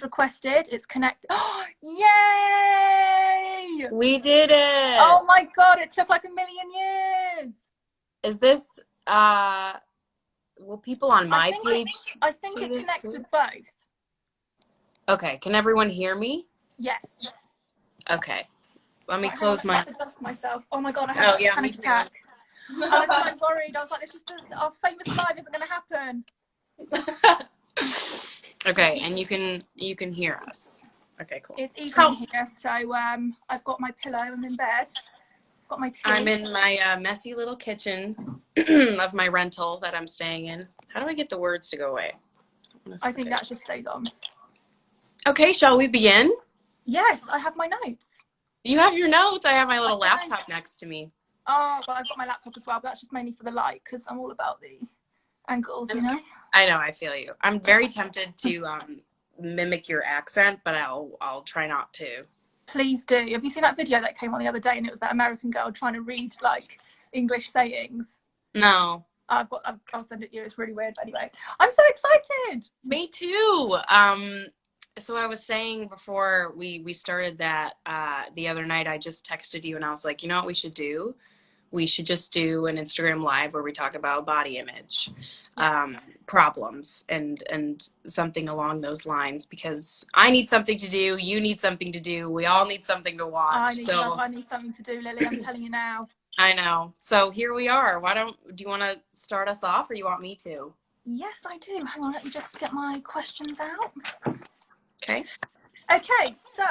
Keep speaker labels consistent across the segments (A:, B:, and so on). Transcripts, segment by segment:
A: requested. It's connected. Oh, yay!
B: We did it.
A: Oh my God, it took like a million years.
B: Is this, will people on my page
A: I think
B: see
A: it
B: this
A: connects
B: too?
A: with both.
B: Okay, can everyone hear me?
A: Yes.
B: Okay, let me
A: Right,
B: close my...
A: I have to dust myself. Oh my God, I had a panic attack. I was so worried. I was like, this is just, our famous live isn't going to happen.
B: Okay, and you can hear us. Okay, cool.
A: It's evening here, so I've got my pillow. I'm in bed. Got my tea.
B: I'm in my messy little kitchen of my rental that I'm staying in. How do I get the words to go away?
A: I think that just stays on.
B: Okay, shall we begin?
A: Yes, I have my notes.
B: You have your notes. I have my little laptop next to me.
A: Oh, well, I've got my laptop as well, but that's just mainly for the light because I'm all about the angles, you know?
B: I know, I feel you. I'm very tempted to mimic your accent, but I'll try not to.
A: Please do. Have you seen that video that came on the other day and it was that American girl trying to read like English sayings?
B: No.
A: I'll send it to you. It's really weird. But anyway, I'm so excited.
B: Me too. So I was saying before we started that the other night, I just texted you and I was like, you know what we should do? We should just do an Instagram live where we talk about body image problems and something along those lines, because I need something to do. You need something to do. We all need something to watch.
A: I need something to do, Lily. I'm telling you now.
B: I know. So here we are. Do you want to start us off or you want me to?
A: Yes, I do. Hang on. Let me just get my questions out.
B: Okay.
A: Okay. So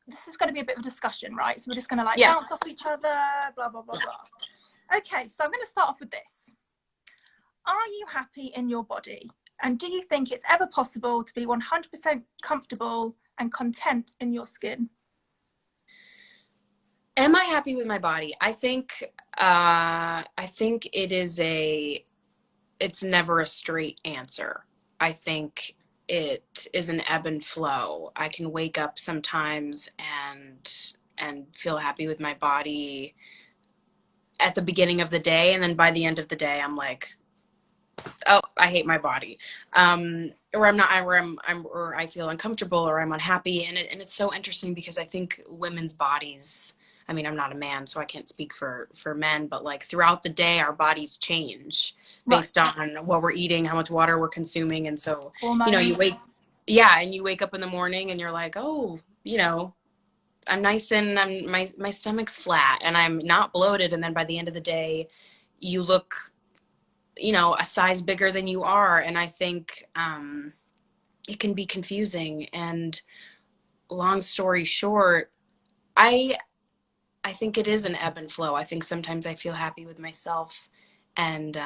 A: this is going to be a bit of a discussion, right? So we're just going to bounce off each other, blah, blah, blah, blah. Okay. So I'm going to start off with this. Are you happy in your body? And do you think it's ever possible to be 100% comfortable and content in your skin?
B: Am I happy with my body? I think it's never a straight answer. I think it is an ebb and flow. I can wake up sometimes and feel happy with my body at the beginning of the day, and then by the end of the day I'm like, oh, I hate my body, or I feel uncomfortable, or I'm unhappy, and it's so interesting because I think women's bodies, I mean, I'm not a man, so I can't speak for men, but like throughout the day, our bodies change based on what we're eating, how much water we're consuming, and so you wake up in the morning and you're like, oh, I'm nice and my stomach's flat and I'm not bloated, and then by the end of the day, you look a size bigger than you are. And I think it can be confusing. And long story short, I think it is an ebb and flow. I think sometimes I feel happy with myself and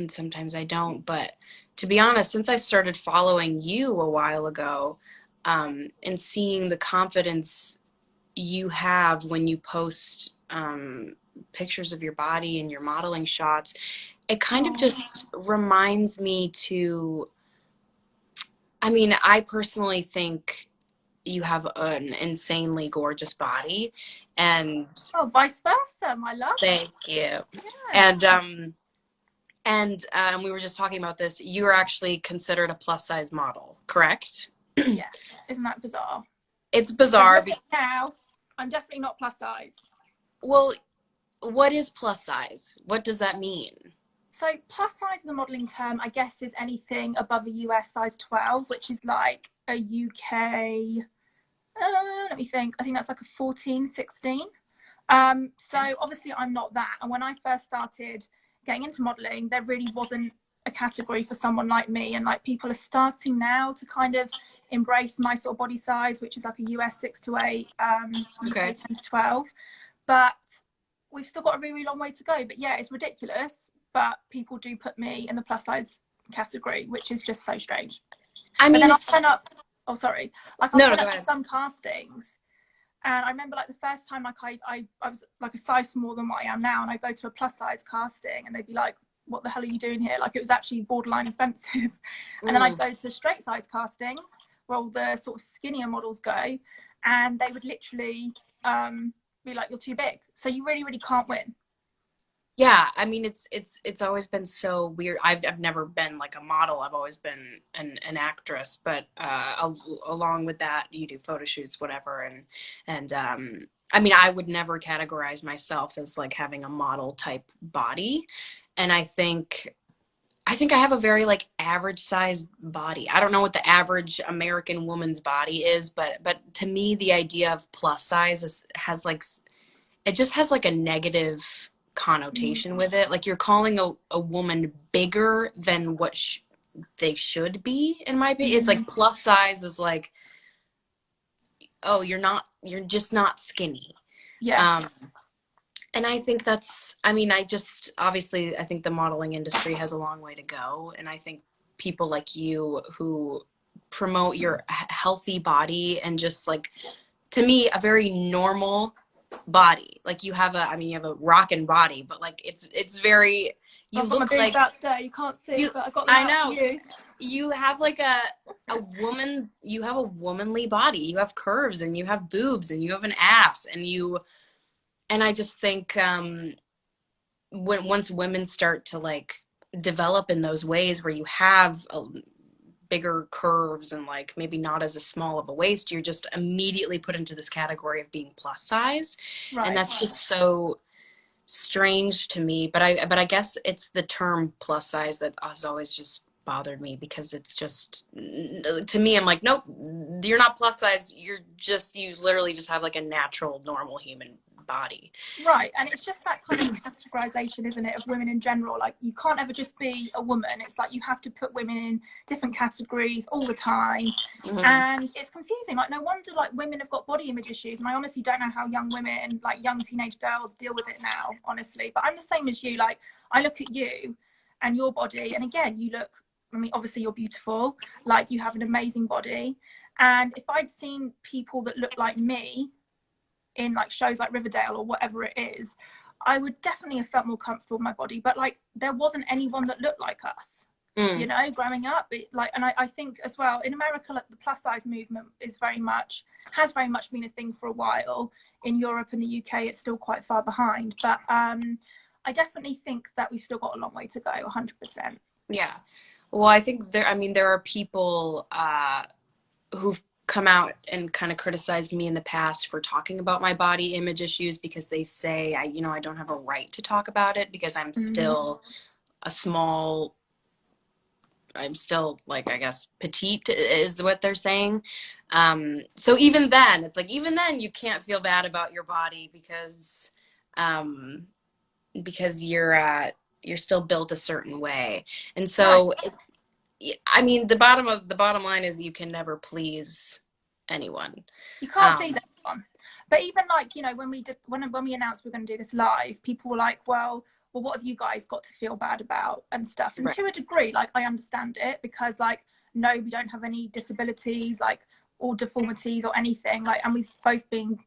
B: sometimes I don't. But to be honest, since I started following you a while ago, and seeing the confidence you have when you post pictures of your body and your modeling shots, it kind of just reminds me to, I mean, I personally think you have an insanely gorgeous body, and
A: vice versa, my love.
B: Thank you. Yeah. And we were just talking about this. You are actually considered a plus size model, correct?
A: Yeah. Isn't that bizarre?
B: It's bizarre.
A: Now, I'm definitely not plus size.
B: Well, what is plus size? What does that mean?
A: So plus size in the modeling term, I guess, is anything above a US size 12, which is like a UK, let me think. I think that's like a 14, 16. So obviously I'm not that. And when I first started getting into modeling, there really wasn't a category for someone like me. And like people are starting now to kind of embrace my sort of body size, which is like a US 6 to 8, UK 10 to 12. But we've still got a really, really long way to go. But yeah, it's ridiculous. But people do put me in the plus size category, which is just so strange. I mean, I'll turn up. Oh, sorry. Like I'll turn up to some castings, and I remember like the first time, like I was like a size smaller than what I am now, and I go to a plus size casting, and they'd be like, "What the hell are you doing here?" Like it was actually borderline offensive. And then I go to straight size castings where all the sort of skinnier models go, and they would literally be like, "You're too big," so you really, really can't win.
B: Yeah, I mean it's always been so weird. I've never been like a model. I've always been an actress, but along with that, you do photo shoots, whatever, and I mean, I would never categorize myself as like having a model type body, and I think I have a very like average sized body. I don't know what the average American woman's body is, but to me, the idea of plus size has like it just has like a negative connotation with it. Like you're calling a woman bigger than what they should be, in my opinion. It's like plus size is like, oh, you're just not skinny.
A: Yeah.
B: Um, and I think I mean, obviously, I think the modeling industry has a long way to go. And I think people like you who promote your healthy body and just like, to me, a very normal body. Like you have you have a rockin' body, but like it's very, you
A: I've got my
B: look
A: boobs
B: like
A: out today. You can't see,
B: you,
A: but I got them
B: I
A: out for
B: know,
A: you.
B: you have like a woman, you have a womanly body. You have curves and you have boobs and you have an ass and I just think once women start to like develop in those ways where you have bigger curves and like maybe not as a small of a waist, you're just immediately put into this category of being plus size.
A: Right.
B: And that's just so strange to me. But I guess it's the term plus size that has always just bothered me, because it's just, to me, I'm like, nope, you're not plus size. You literally just have like a natural normal human body.
A: Right, and it's just that kind of categorization, isn't it, of women in general. Like, you can't ever just be a woman. It's like you have to put women in different categories all the time, and it's confusing. Like, no wonder like women have got body image issues, and I honestly don't know how young women, like young teenage girls, deal with it now, honestly. But I'm the same as you. Like, I look at you and your body, and again, you look, I mean, obviously you're beautiful, like you have an amazing body, and if I'd seen people that look like me in like shows like Riverdale or whatever it is, I would definitely have felt more comfortable in my body. But like, there wasn't anyone that looked like us, you know, growing up. And I think as well in America, like the plus size movement has very much been a thing for a while. In Europe and the UK, it's still quite far behind. But I definitely think that we've still got a long way to go, 100%.
B: Yeah. Well, I think there are people who've come out and kind of criticized me in the past for talking about my body image issues, because they say I don't have a right to talk about it because I'm still I'm still like, I guess, petite is what they're saying. So even then, it's like, even then you can't feel bad about your body because you're still built a certain way. And so
A: Right.
B: I mean, the bottom line is you can never please anyone.
A: You can't please everyone. But even like, when we announced we were going to do this live, people were like, well, what have you guys got to feel bad about and stuff? And to a degree, like, I understand it, because like, no, we don't have any disabilities, like, or deformities or anything, like, and we've both been,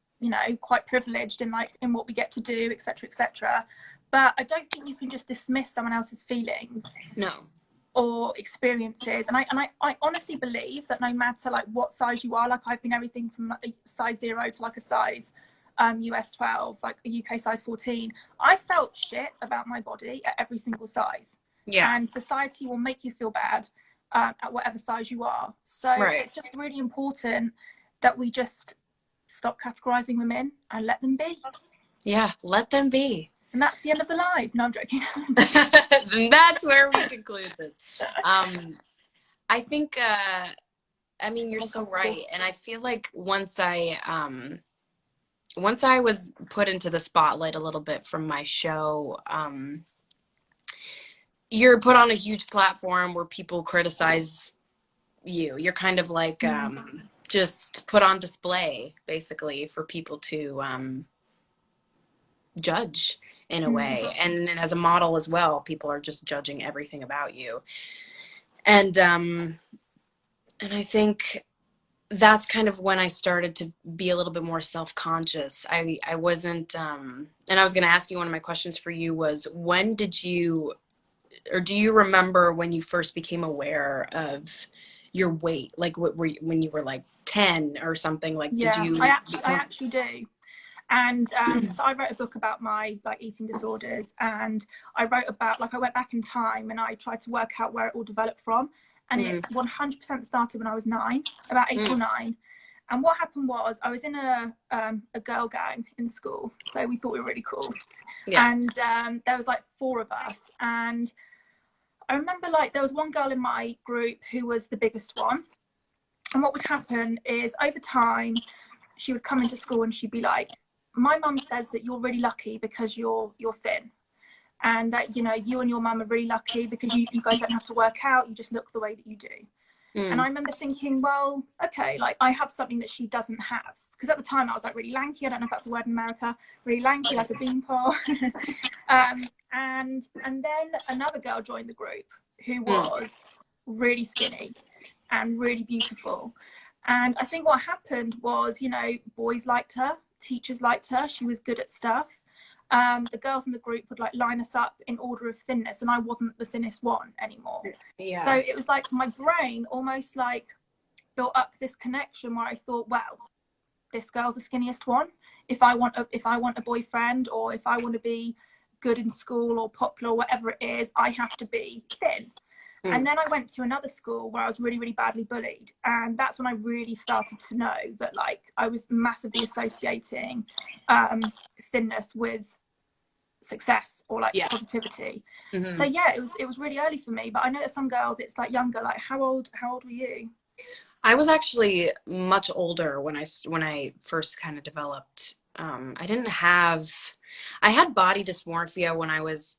A: quite privileged in like in what we get to do, etc., etc. But I don't think you can just dismiss someone else's feelings.
B: No.
A: Or experiences, and I honestly believe that no matter like what size you are, like I've been everything from a size 0 to like a size US 12, like a UK size 14. I felt shit about my body at every single size.
B: Yeah.
A: And society will make you feel bad at whatever size you are. So it's just really important that we just stop categorizing women and let them be.
B: Yeah, let them be.
A: And that's the end of the live. No, I'm joking.
B: That's where we conclude this. I think, I mean, you're so right. And I feel like once I was put into the spotlight a little bit from my show, you're put on a huge platform where people criticize you. You're kind of like just put on display, basically, for people to judge in a way. And as a model as well, people are just judging everything about you. And I think that's kind of when I started to be a little bit more self-conscious. I wasn't, and I was going to ask you, one of my questions for you was, when did you, or do you remember when you first became aware of your weight? Like when you were like 10 or something? Like,
A: yeah,
B: did you?
A: I actually do. And so I wrote a book about my like eating disorders, and I wrote about, like, I went back in time and I tried to work out where it all developed from. And it 100% started when I was 9, about 8 or 9. And what happened was, I was in a girl gang in school, so we thought we were really cool. Yeah. And there was like 4 of us, and I remember, like, there was one girl in my group who was the biggest one. And what would happen is, over time, she would come into school and she'd be like, my mum says that you're really lucky because you're thin, and that, you know, you and your mum are really lucky because you guys don't have to work out, you just look the way that you do. And I remember thinking, well, okay, like, I have something that she doesn't have, because at the time I was like really lanky. I don't know if that's a word in America, really lanky, like a beanpole. And then another girl joined the group who was really skinny and really beautiful. And I think what happened was, you know, boys liked her, teachers liked her, she was good at stuff. The girls in the group would like line us up in order of thinness, and I wasn't the thinnest one anymore. Yeah. So it was like my brain almost like built up this connection where I thought, well, this girl's the skinniest one. If I want a boyfriend, or if I want to be good in school or popular or whatever it is, I have to be thin. And then I went to another school where I was really, really badly bullied. And that's when I really started to know that, like, I was massively associating thinness with success, or like positivity. So yeah, it was really early for me. But I know that some girls, it's like younger. Like, how old were you?
B: I was actually much older when I first kind of developed. I had body dysmorphia when I was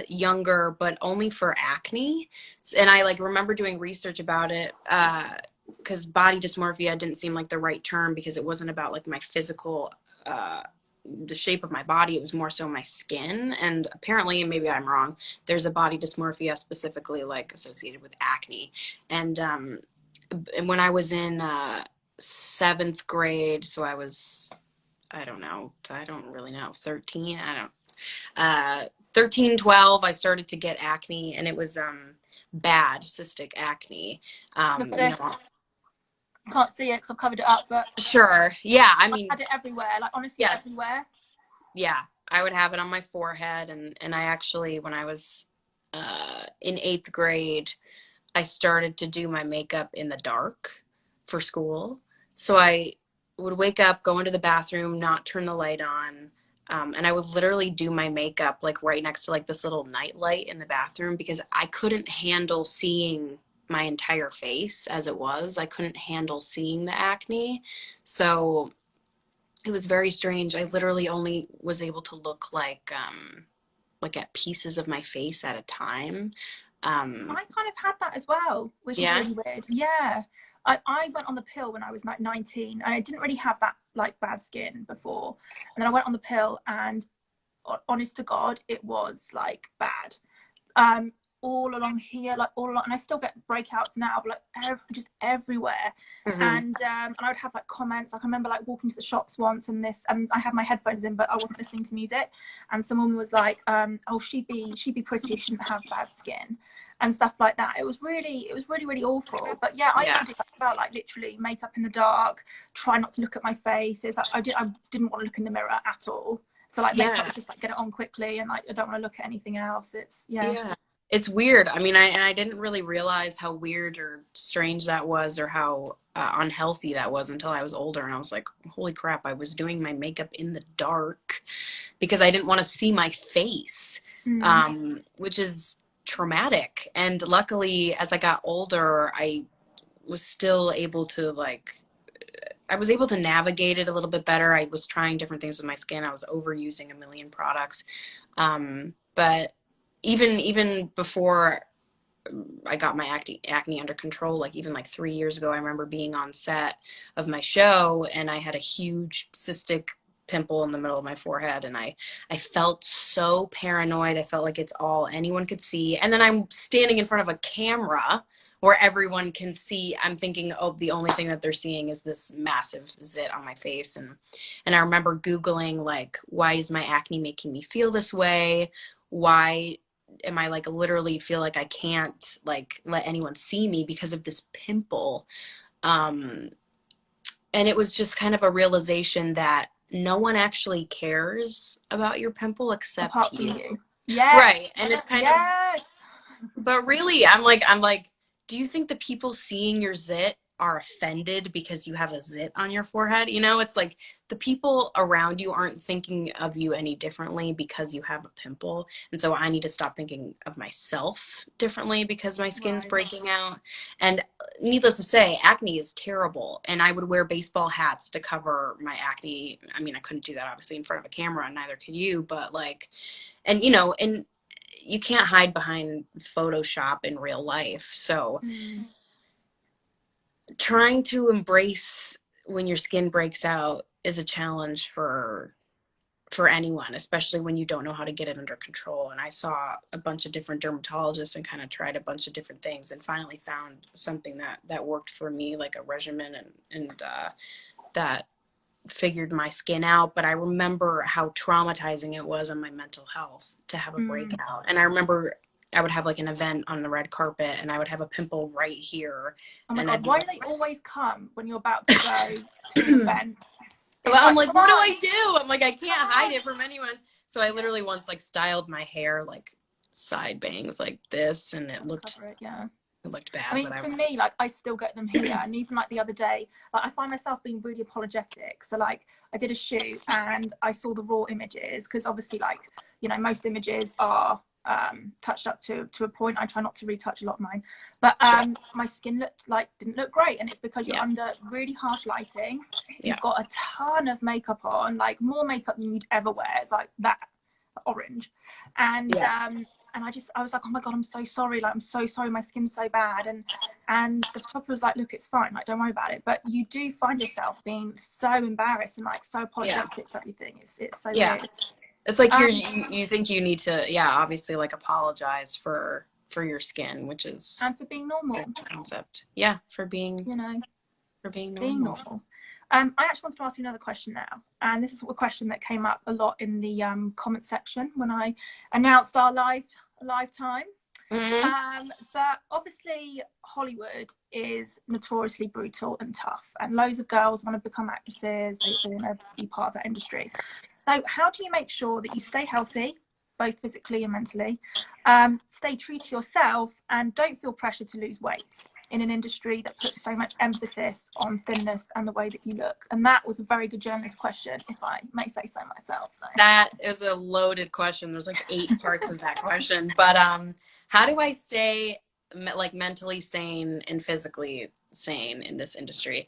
B: younger, but only for acne. And I like remember doing research about it, because body dysmorphia didn't seem like the right term, because it wasn't about like my physical, the shape of my body. It was more so my skin. And apparently, maybe I'm wrong, there's a body dysmorphia specifically like associated with acne. And when I was in 7th grade, so I was, I don't really know, 13, 13, 12, I started to get acne, and it was bad cystic acne.
A: Look at this. I can't see it because I've covered it up, but
B: sure. Yeah, I mean,
A: I had it everywhere, like, honestly, yes. Everywhere.
B: Yeah, I would have it on my forehead, and I actually, when I was in 8th grade, I started to do my makeup in the dark for school. So I would wake up, go into the bathroom, not turn the light on, and I would literally do my makeup like right next to like this little night light in the bathroom, because I couldn't handle seeing my entire face as it was. I couldn't handle seeing the acne. So it was very strange. I literally only was able to look like at pieces of my face at a time.
A: I kind of had that as well, which is really weird. Yeah. I went on the pill when I was like 19, and I didn't really have that like bad skin before. And then I went on the pill, and honest to God, it was like bad. All along here, like all along, and I still get breakouts now, but like just everywhere. And I would have like comments. Like, I remember like walking to the shops once, and I had my headphones in, but I wasn't listening to music, and someone was like, oh, she'd be pretty, she shouldn't have bad skin, and stuff like that. It was really awful. But yeah, I did that about like literally makeup in the dark, try not to look at my face. It's like I didn't want to look in the mirror at all. So like makeup was just like, get it on quickly, and like I don't want to look at anything else. It's
B: It's weird. I mean, I didn't really realize how weird or strange that was, or how unhealthy that was, until I was older. And I was like, holy crap, I was doing my makeup in the dark because I didn't want to see my face, which is traumatic. And luckily, as I got older, I was still able to I was able to navigate it a little bit better. I was trying different things with my skin. I was overusing a million products. But even before I got my acne under control, like even like 3 years ago, I remember being on set of my show, and I had a huge cystic pimple in the middle of my forehead, and I felt so paranoid. I felt like it's all anyone could see. And then I'm standing in front of a camera where everyone can see. I'm thinking, oh, the only thing that they're seeing is this massive zit on my face. And I remember Googling, like, why is my acne making me feel this way? Why am I like literally feel like I can't like let anyone see me because of this pimple? And it was just kind of a realization that no one actually cares about your pimple except
A: apart from
B: you.
A: you. Yes.
B: Right. And it's kind of,
A: Yes.
B: but really, I'm like, do you think the people seeing your zit are offended because you have a zit on your forehead? You know, it's like the people around you aren't thinking of you any differently because you have a pimple. And so I need to stop thinking of myself differently because my skin's
A: Right.
B: breaking out. And needless to say, acne is terrible. And I would wear baseball hats to cover my acne. I mean, I couldn't do that obviously in front of a camera, and neither could you, but like, and you know, and you can't hide behind Photoshop in real life. So trying to embrace when your skin breaks out is a challenge for anyone, especially when you don't know how to get it under control. And I saw a bunch of different dermatologists and kind of tried a bunch of different things and finally found something that worked for me, like a regimen and that figured my skin out. But I remember how traumatizing it was on my mental health to have a breakout. And I remember I would have like an event on the red carpet and I would have a pimple right here.
A: Oh my
B: and
A: God, why do they always come when you're about to go to an event?
B: Well, I'm like, what do I do? I'm like, I can't hide it from anyone. So I literally once like styled my hair like side bangs like this, and it looked bad.
A: I mean, for me, like, I still get them here. And even like the other day, like, I find myself being really apologetic. So like, I did a shoot and I saw the raw images because obviously, like, you know, most images are touched up to a point. I try not to retouch a lot of mine, but my skin didn't look great, and it's because you're under really harsh lighting. You've got a ton of makeup on, like more makeup than you'd ever wear. It's like that orange, and I was like, oh my God, I'm so sorry. Like, I'm so sorry. My skin's so bad. And the photographer was like, look, it's fine. Like, don't worry about it. But you do find yourself being so embarrassed and like so apologetic for everything. It's so weird.
B: It's like you think you need to, obviously like apologize for your skin, which is
A: and for being normal.
B: Concept. Yeah, for being,
A: you know,
B: for being
A: normal. I actually want to ask you another question now, and this is a question that came up a lot in the comment section when I announced our live time. But obviously Hollywood is notoriously brutal and tough, and loads of girls want to become actresses. They all want to be part of that industry. So how do you make sure that you stay healthy, both physically and mentally, stay true to yourself, and don't feel pressure to lose weight in an industry that puts so much emphasis on thinness and the way that you look? And that was a very good journalist question, if I may say so myself. So
B: that is a loaded question. There's like 8 parts of that question. But how do I stay like mentally sane and physically sane in this industry?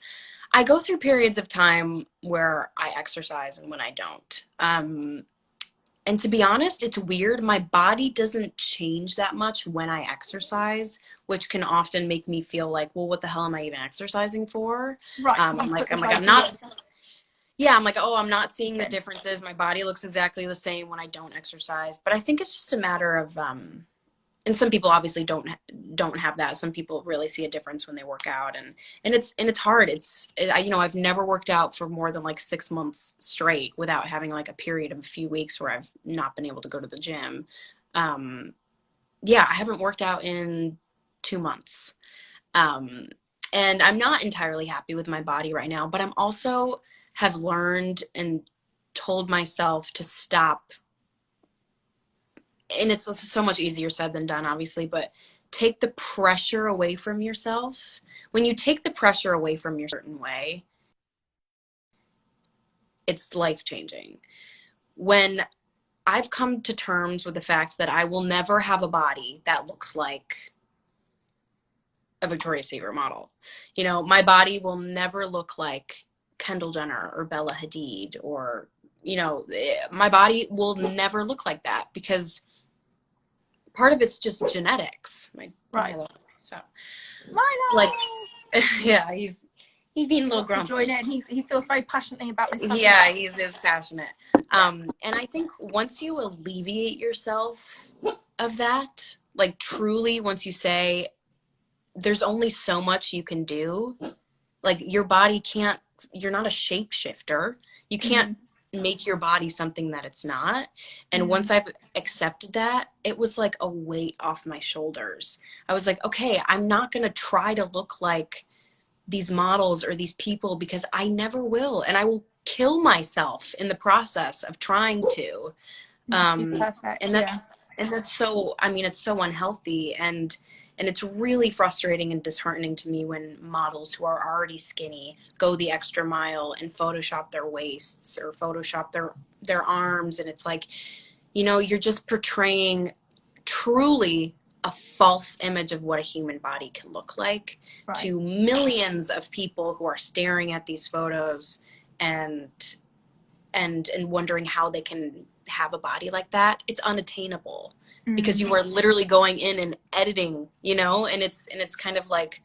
B: I go through periods of time where I exercise and when I don't. And to be honest, it's weird. My body doesn't change that much when I exercise, which can often make me feel like, well, what the hell am I even exercising for?
A: Right.
B: I'm like, I'm not. Yeah, I'm like, oh, I'm not seeing the differences. My body looks exactly the same when I don't exercise. But I think it's just a matter of, and some people obviously don't have that. Some people really see a difference when they work out, and it's hard. I've never worked out for more than like 6 months straight without having like a period of a few weeks where I've not been able to go to the gym. I haven't worked out in 2 months. And I'm not entirely happy with my body right now, but I'm also have learned and told myself to stop. And it's so much easier said than done, obviously, but take the pressure away from yourself. When you take the pressure away from your certain way, it's life-changing. When I've come to terms with the fact that I will never have a body that looks like a Victoria's Secret model. You know, my body will never look like Kendall Jenner or Bella Hadid, or, you know, my body will never look like that because part of it's just genetics.
A: Right.
B: So,
A: Milo!
B: like, yeah, he's being a little grumpy.
A: Join in. He feels very passionately about this subject.
B: Yeah, he is passionate. And I think once you alleviate yourself of that, like truly, once you say, there's only so much you can do, like your body can't, you're not a shapeshifter. You can't make your body something that it's not. And once I've accepted that, it was like a weight off my shoulders. I was like, okay, I'm not going to try to look like these models or these people, because I never will, and I will kill myself in the process of trying to.
A: Perfect.
B: And that's so, I mean, it's so unhealthy, and it's really frustrating and disheartening to me when models who are already skinny go the extra mile and Photoshop their waists or Photoshop their arms. And it's like, you know, you're just portraying truly a false image of what a human body can look like to millions of people who are staring at these photos and wondering how they can have a body like that. It's unattainable because you are literally going in and editing, you know, and it's kind of like,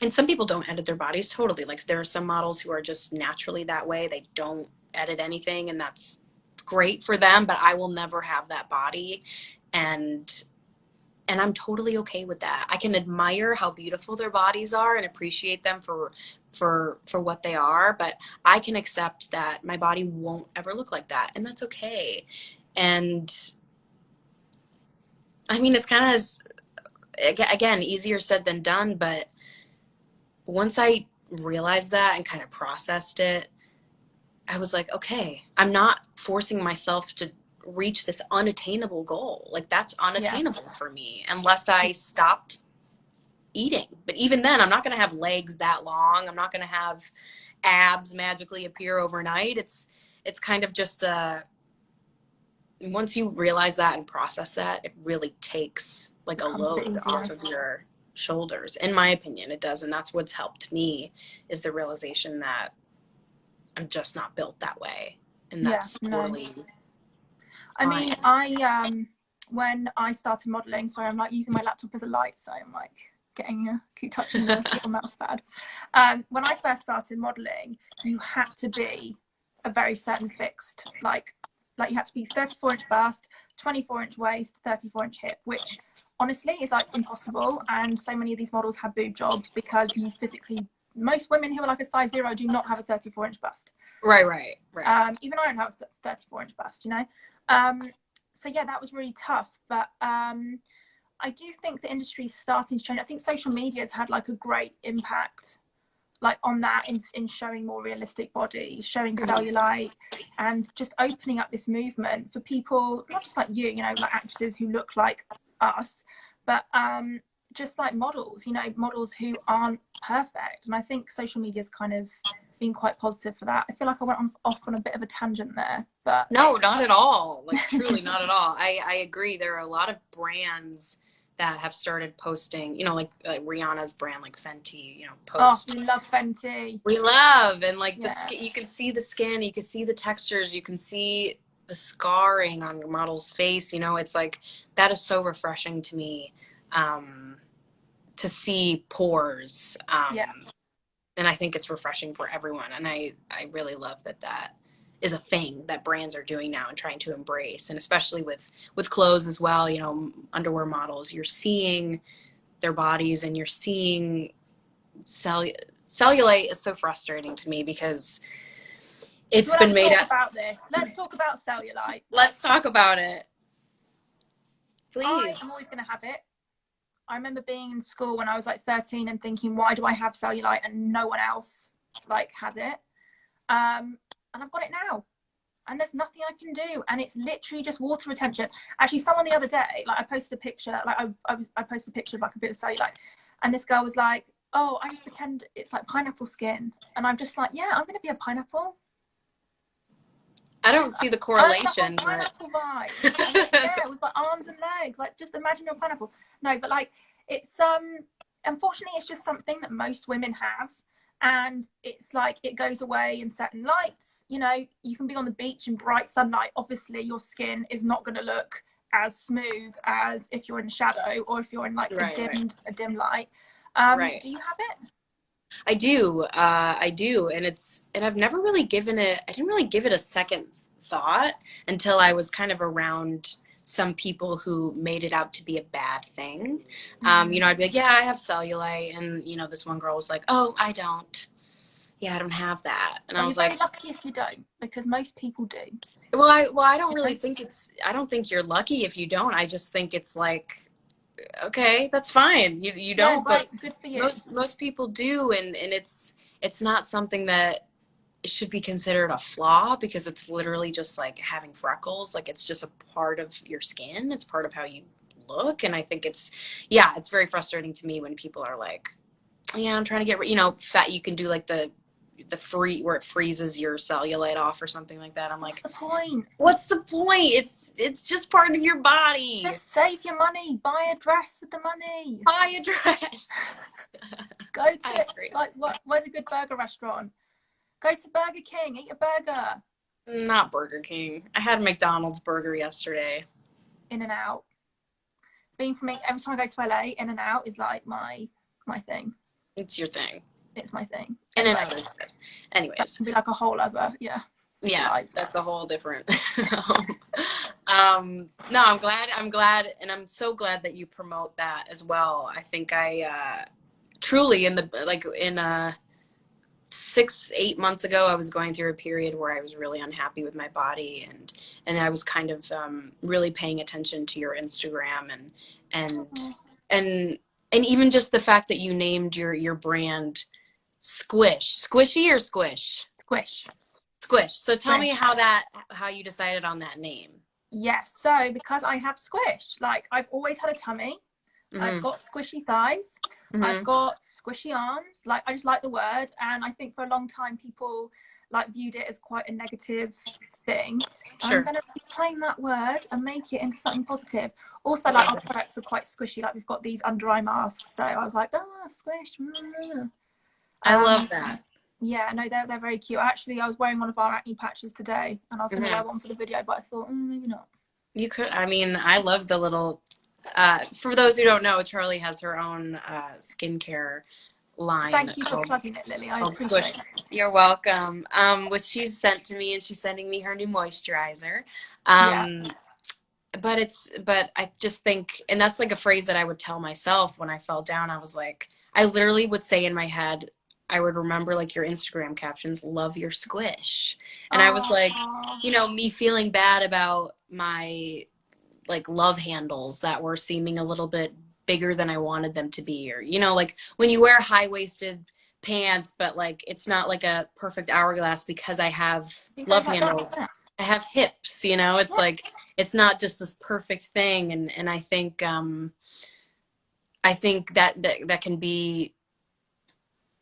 B: and some people don't edit their bodies totally. Like there are some models who are just naturally that way. They don't edit anything, and that's great for them, but I will never have that body. And I'm totally okay with that. I can admire how beautiful their bodies are and appreciate them for what they are, but I can accept that my body won't ever look like that, and that's okay. And I mean, it's kind of, again, easier said than done, but once I realized that and kind of processed it, I was like, okay, I'm not forcing myself to reach this unattainable goal. Like that's unattainable for me unless I stopped eating. But even then, I'm not going to have legs that long. I'm not going to have abs magically appear overnight. It's kind of just once you realize that and process that, it really takes like a load off of your shoulders. In my opinion, it does. And that's what's helped me, is the realization that I'm just not built that way. And that's totally
A: I mean, I when I started modeling, sorry, I'm like using my laptop as a light, so I'm like keep touching the little mouse pad. When I first started modeling, you had to be a very certain fixed, like you had to be 34-inch bust, 24-inch waist, 34-inch hip, which honestly is like impossible. And so many of these models have boob jobs because you physically, most women who are like a size 0 do not have a 34-inch bust.
B: Right.
A: Even I don't have a 34-inch bust, you know. So yeah, that was really tough. But I do think the industry is starting to change. I think social media has had like a great impact, like on that, in showing more realistic bodies, showing cellulite, and just opening up this movement for people, not just like you know, like actresses who look like us, but just like models, you know, models who aren't perfect. And I think social media has kind of been quite positive for that. I feel like I went off on a bit of a tangent there, but
B: no, not at all. Like truly not at all. I agree. There are a lot of brands that have started posting, you know, like Rihanna's brand, like Fenty, you know, post.
A: Oh, we love Fenty.
B: We love, and like the skin, you can see the skin, you can see the textures, you can see the scarring on your model's face. You know, it's like, that is so refreshing to me, to see pores. And I think it's refreshing for everyone. And I really love that is a thing that brands are doing now and trying to embrace. And especially with clothes as well, you know, underwear models, you're seeing their bodies and you're seeing cellulite is so frustrating to me because it's been made up.
A: Let's talk about cellulite.
B: Let's talk about it.
A: Please. I'm always going to have it. I remember being in school when I was like 13 and thinking, why do I have cellulite and no one else like has it? And I've got it now, and there's nothing I can do, and it's literally just water retention. Actually, someone the other day, like I posted a picture, like I posted a picture of like a bit of cellulite, and this girl was like, oh, I just pretend it's like pineapple skin, and I'm just like, yeah, I'm gonna be a pineapple.
B: I don't see the correlation.
A: Pineapple vibe. Yeah, with like arms and legs. Like, just imagine you're a pineapple. No, but like, it's unfortunately, it's just something that most women have, and it's like it goes away in certain lights. You know, you can be on the beach in bright sunlight. Obviously, your skin is not going to look as smooth as if you're in shadow or if you're in like a dim light. Do you have it?
B: I do, and I've never really I didn't really give it a second thought until I was kind of around some people who made it out to be a bad thing. You know, I'd be like, yeah, I have cellulite, and you know, this one girl was like, oh, I don't. Yeah, I don't have that, and I was like,
A: you're lucky if you don't, because most people do.
B: Well, I don't really think I don't think you're lucky if you don't. I just think it's like, Okay, that's fine. You
A: Yeah,
B: don't, but
A: great, good for you.
B: most people do, and it's not something that should be considered a flaw because it's literally just like having freckles. Like it's just a part of your skin. It's part of how you look, and I think it's very frustrating to me when people are like, yeah, I'm trying to get, fat. You can do like the free where it freezes your cellulite off or something like that. I'm
A: What's
B: like,
A: the point?
B: what's the point? It's just part of your body.
A: Just save your money. Buy a dress with the money.
B: Buy a dress.
A: Go
B: I
A: to,
B: agree.
A: like, where's a good burger restaurant? Go to Burger King, eat a burger.
B: Not Burger King. I had a McDonald's burger yesterday.
A: In-N-Out. Being for me, every time I go to LA, In-N-Out is like my thing.
B: It's your thing.
A: It's my thing.
B: And
A: Anyway,
B: then is good. Anyways,
A: that'd be like a whole other,
B: yeah,
A: life.
B: that's a whole different. No, I'm glad, and I'm so glad that you promote that as well. I think I truly in 6-8 months ago, I was going through a period where I was really unhappy with my body, and I was kind of really paying attention to your Instagram and and and even just the fact that you named your brand Squishy or Squish?
A: Squish.
B: Squish. So tell me
A: Squish.
B: how you decided on that name.
A: Yes, so because I have squish, like I've always had a tummy. I've got squishy thighs. I've got squishy arms. Like I just like the word, and I think for a long time people like viewed it as quite a negative thing.
B: Sure.
A: I'm going to reclaim that word and make it into something positive. Also, like our products are quite squishy. Like we've got these under eye masks, so I was like, oh, squish.
B: I love that.
A: Yeah, no, they're very cute. Actually, I was wearing one of our acne patches today, and I was going to wear one for the video, but I thought maybe not.
B: You could. I mean, I love the little. For those who don't know, Charlie has her own skincare line.
A: Thank you for plugging it, Lily. I appreciate it.
B: You're welcome. Which she's sent to me, and she's sending me her new moisturizer. But I just think, and that's like a phrase that I would tell myself when I fell down. I was like, I literally would say in my head, I would remember like your Instagram captions, love your squish. And I was like, me feeling bad about my like love handles that were seeming a little bit bigger than I wanted them to be, or like when you wear high-waisted pants but like it's not like a perfect hourglass because I have love handles. I have hips, it's like it's not just this perfect thing, and I think that can be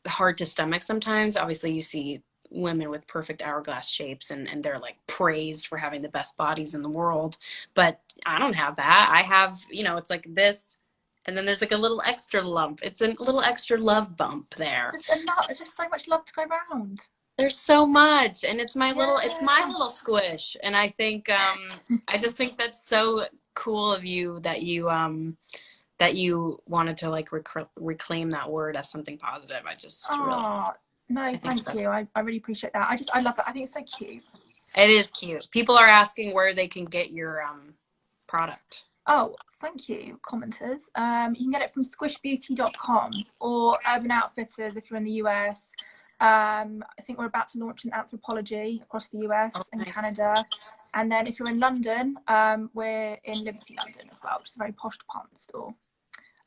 B: hard to stomach sometimes. Obviously you see women with perfect hourglass shapes and they're like praised for having the best bodies in the world, but I don't have that. I have, it's like this, and then there's like a little extra lump. It's a little extra love bump there.
A: There's just so much love to go around.
B: There's so much, and it's my little squish, and I think I just think that's so cool of you that you wanted to like reclaim that word as something positive. I just
A: thank you. I really appreciate that. I love that. I think it's so cute.
B: It is cute. People are asking where they can get your product.
A: Oh, thank you, commenters. You can get it from squishbeauty.com or Urban Outfitters if you're in the US. I think we're about to launch in Anthropology across the US and Canada. And then if you're in London, we're in Liberty London as well, which is a very posh department store.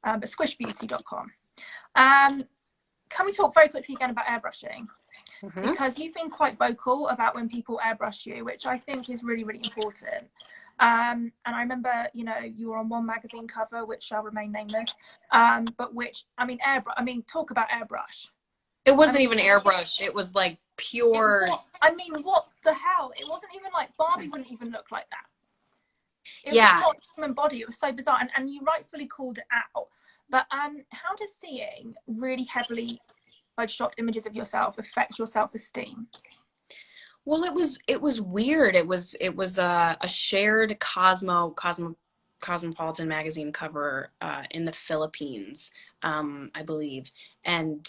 A: But squishbeauty.com. Can we talk very quickly again about airbrushing? Because you've been quite vocal about when people airbrush you, which I think is really, really important. And I remember, you were on one magazine cover, which shall remain nameless, but talk about airbrush.
B: It wasn't even airbrush. It was like pure.
A: What the hell? It wasn't even like Barbie wouldn't even look like that. It was not human body. It was so bizarre, and you rightfully called it out. But how does seeing really heavily photoshopped images of yourself affect your self-esteem?
B: Well, it was weird. It was a shared Cosmopolitan magazine cover in the Philippines, I believe, and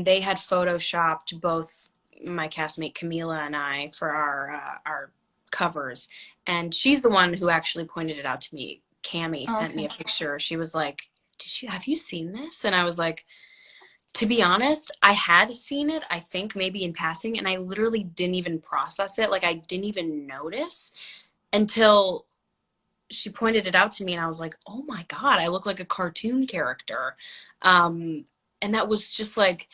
B: they had photoshopped both my castmate Camila and I for our covers, and she's the one who actually pointed it out to me. Cammie sent me a picture. She was like, have you seen this? And I was like, to be honest, I had seen it, I think maybe in passing, and I literally didn't even process it. Like I didn't even notice until she pointed it out to me, and I was like, oh my God, I look like a cartoon character. And that was just like,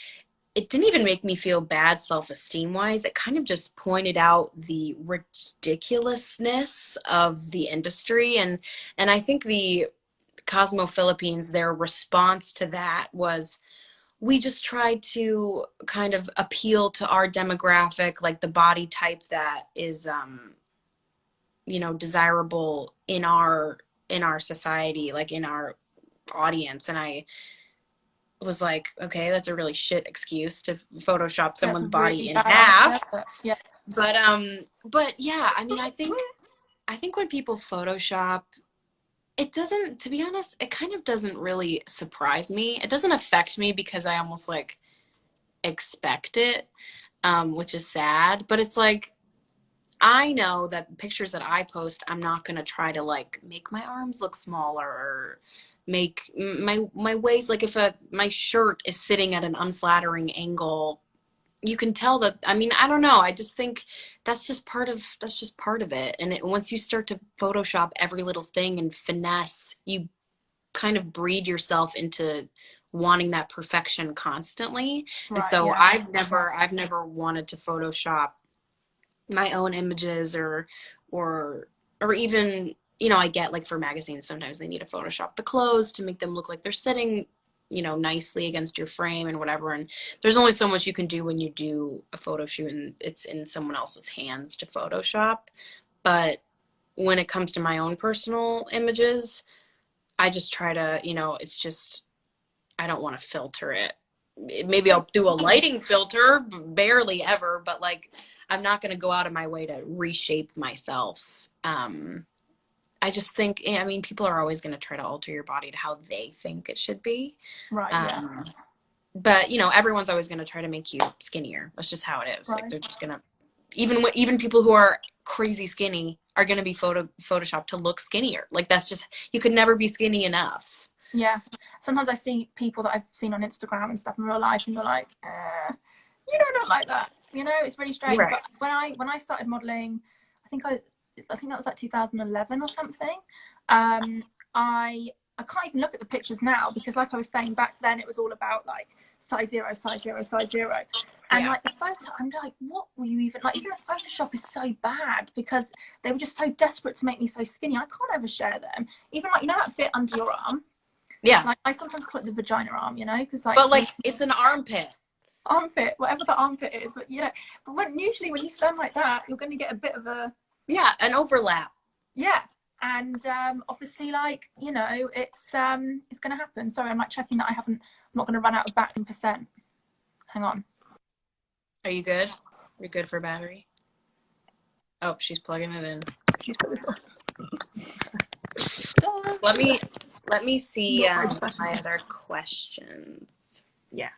B: it didn't even make me feel bad self-esteem wise. It kind of just pointed out the ridiculousness of the industry. And I think the Cosmo Philippines, their response to that was, we just tried to kind of appeal to our demographic, like the body type that is, you know, desirable in our society, like in our audience. And I was like, okay, that's a really shit excuse to Photoshop someone's body
A: really
B: in
A: bad
B: half.
A: answer, yeah.
B: But yeah, I mean, I think when people Photoshop, it doesn't, to be honest, it kind of doesn't really surprise me. It doesn't affect me because I almost like expect it, which is sad. But it's like, I know that pictures that I post, I'm not going to try to like make my arms look smaller or make my waist, like if my shirt is sitting at an unflattering angle, you can tell that. I mean, I don't know. I just think that's just part of it. And once you start to Photoshop every little thing and finesse, you kind of breed yourself into wanting that perfection constantly.
A: Right,
B: and so
A: yeah.
B: I've never wanted to Photoshop my own images or even, you know, I get like for magazines, sometimes they need to Photoshop the clothes to make them look like they're sitting, you know, nicely against your frame and whatever. And there's only so much you can do when you do a photo shoot and it's in someone else's hands to Photoshop. But when it comes to my own personal images, I just try to, you know, it's just, I don't want to filter it. Maybe I'll do a lighting filter, barely ever, but like, I'm not going to go out of my way to reshape myself. I just think, I mean, people are always going to try to alter your body to how they think it should be.
A: Right, yeah.
B: But, you know, everyone's always going to try to make you skinnier. That's just how it is.
A: Right.
B: Like, they're just going to, even people who are crazy skinny are going to be photoshopped to look skinnier. Like, that's just, you could never be skinny enough.
A: Yeah. Sometimes I see people that I've seen on Instagram and stuff in real life, and you're like, you don't look like that. You know, it's really strange.
B: Right.
A: But when I started modeling, I think that was like 2011 or something. I can't even look at the pictures now because, like I was saying back then, it was all about like size 0, size 0, size 0. And
B: Yeah.
A: like the photo, I'm like, what were you even like? Even Photoshop is so bad because they were just so desperate to make me so skinny. I can't ever share them. Even like, you know, that bit under your arm.
B: Yeah.
A: Like I sometimes call it the vagina arm, you know, because like.
B: But like, it's an armpit.
A: Armpit, whatever the armpit is, but you know, usually when you stand like that, you're going to get a bit of a
B: an overlap.
A: Yeah, and obviously, like, you know, it's going to happen. Sorry, I'm like checking that I'm not going to run out of battery percent. Hang on.
B: Are you good? You're good for battery? Oh, she's plugging it in.
A: She's put this on.
B: Let me see my other questions.
A: Yes.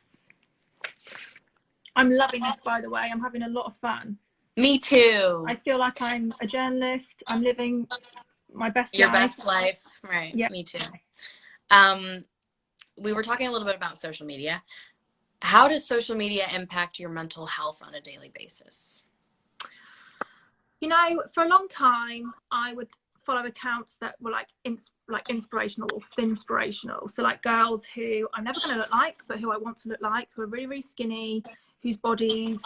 A: I'm loving this, by the way. I'm having a lot of fun.
B: Me too.
A: I feel like I'm a journalist. I'm living my best life.
B: Your best life. Right.
A: Yeah.
B: Me too. We were talking a little bit about social media. How does social media impact your mental health on a daily basis?
A: You know, for a long time, I would follow accounts that were like inspirational or thinspirational. So like girls who I'm never going to look like, but who I want to look like, who are really, really skinny, whose bodies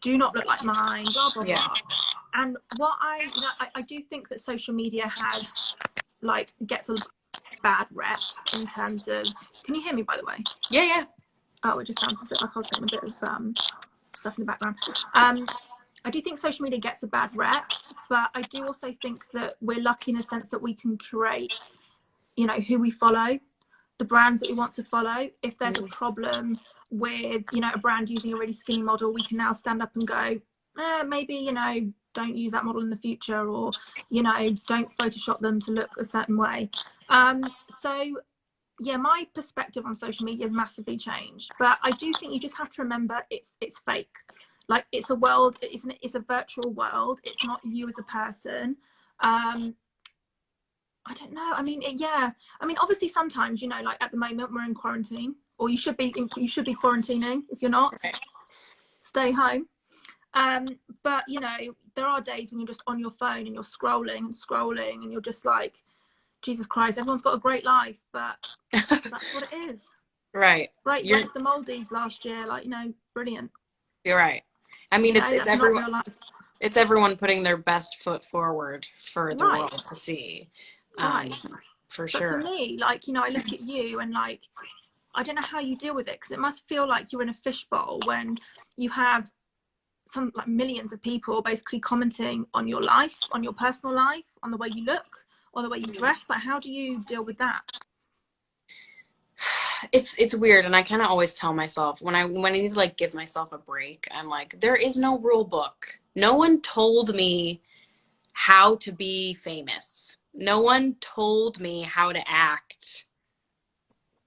A: do not look like mine, blah, blah, blah. And what I do think that social media gets a bad rep in terms of, can you hear me, by the way?
B: Yeah.
A: Oh, it just sounds a bit like I was getting a bit of stuff in the background. I do think social media gets a bad rep, but I do also think that we're lucky in the sense that we can curate, you know, who we follow, the brands that we want to follow. If there's a problem with, you know, a brand using a really skinny model, we can now stand up and go, maybe, you know, don't use that model in the future, or, you know, don't Photoshop them to look a certain way. So yeah, my perspective on social media has massively changed, but I do think you just have to remember it's fake. Like, it's a world, it's a virtual world. It's not you as a person. I don't know. I mean, yeah. I mean, obviously sometimes, you know, like at the moment we're in quarantine, or you should be quarantining. If you're not, stay home. But you know, there are days when you're just on your phone and you're scrolling and you're just like, Jesus Christ, everyone's got a great life, but that's what it is.
B: Right.
A: Right, went to the Maldives last year, like, you know, brilliant.
B: You're right. I mean, it's everyone. It's everyone putting their best foot forward for the world to see. For sure.
A: But for me, like, you know, I look at you and like, I don't know how you deal with it, because it must feel like you're in a fishbowl when you have some like millions of people basically commenting on your life, on your personal life, on the way you look or the way you dress. Like, how do you deal with that?
B: It's weird, and I kind of always tell myself when I need to like give myself a break, I'm like, there is no rule book. No one told me how to be famous. No one told me how to act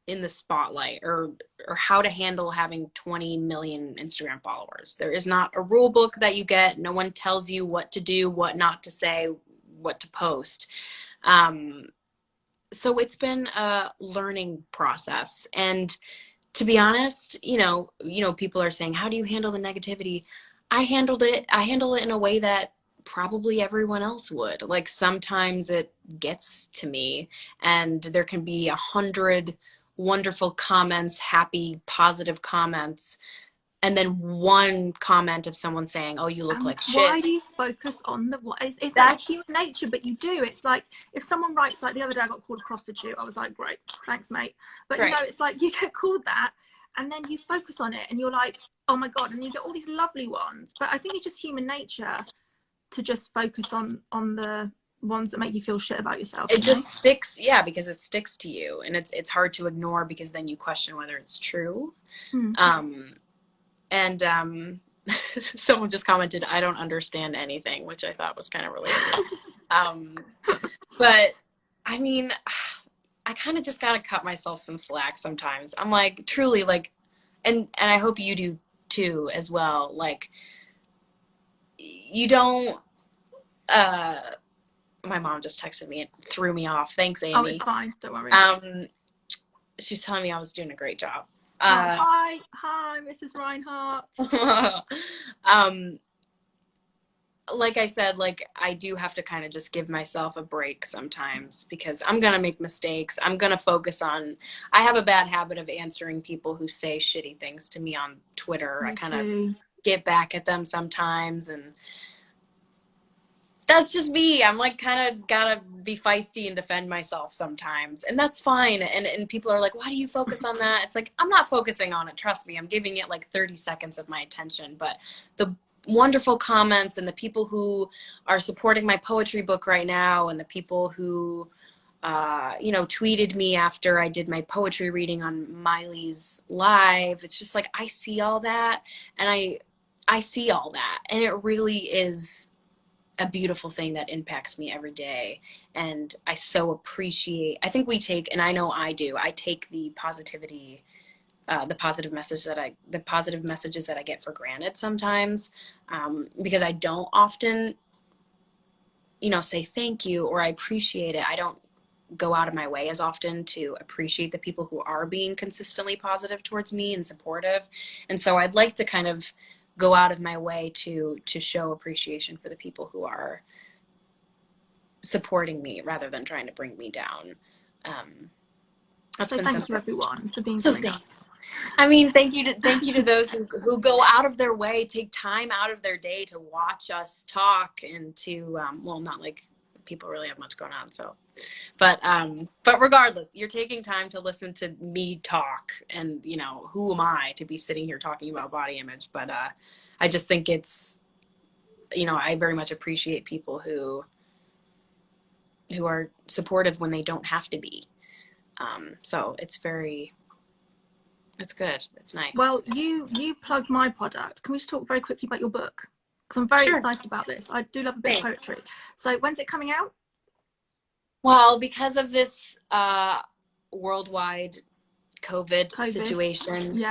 B: in the spotlight or how to handle having 20 million Instagram followers. There is not a rule book that you get. No one tells you what to do, what not to say, what to post. So it's been a learning process. And to be honest, you know, people are saying, how do you handle the negativity? I handle it in a way that probably everyone else would. Like, sometimes it gets to me, and there can be 100 wonderful comments, happy, positive comments, and then one comment of someone saying, oh, you look like shit.
A: Why do you focus on the what? It's like human nature, but you do. It's like if someone writes, like the other day I got called a prostitute, I was like, great, thanks mate. But you know, it's like you get called that and then you focus on it and you're like, oh my God, and you get all these lovely ones. But I think it's just human nature to just focus on the ones that make you feel shit about yourself.
B: It just sticks, yeah, because it sticks to you, and it's hard to ignore because then you question whether it's true. And someone just commented, I don't understand anything, which I thought was kind of related. But I mean, I kind of just got to cut myself some slack sometimes. I'm like, truly, like, and I hope you do too as well. Like, you don't, my mom just texted me and threw me off. Thanks, Amy.
A: Oh, it's fine. Don't worry.
B: She was telling me I was doing a great job.
A: Hi, Mrs. Reinhart.
B: Like I said, like, I do have to kind of just give myself a break sometimes because I'm going to make mistakes. I'm going to focus on, I have a bad habit of answering people who say shitty things to me on Twitter. I kind of get back at them sometimes, and that's just me. I'm like kind of gotta be feisty and defend myself sometimes, and that's fine. And people are like, why do you focus on that? It's like, I'm not focusing on it. Trust me. I'm giving it like 30 seconds of my attention. But the wonderful comments and the people who are supporting my poetry book right now, and the people who, you know, tweeted me after I did my poetry reading on Miley's live. It's just like, I see all that, and I see all that, and it really is a beautiful thing that impacts me every day. And I so appreciate, I think we take, and I know I do, I take the positivity, the positive messages that I get for granted sometimes, because I don't often, you know, say thank you or I appreciate it. I don't go out of my way as often to appreciate the people who are being consistently positive towards me and supportive. And so I'd like to kind of go out of my way to show appreciation for the people who are supporting me rather than trying to bring me down.
A: Thank you everyone for being so nice.
B: I mean, thank you to those who go out of their way, take time out of their day to watch us talk, and to well, not like people really have much going on, so but regardless, you're taking time to listen to me talk, and you know, who am I to be sitting here talking about body image? But I just think it's, you know, I very much appreciate people who are supportive when they don't have to be. So it's good. It's nice.
A: Well, you plugged my product. Can we just talk very quickly about your book? Because I'm very excited about this. I do love a bit of poetry. So when's it coming out?
B: Well, because of this worldwide COVID situation,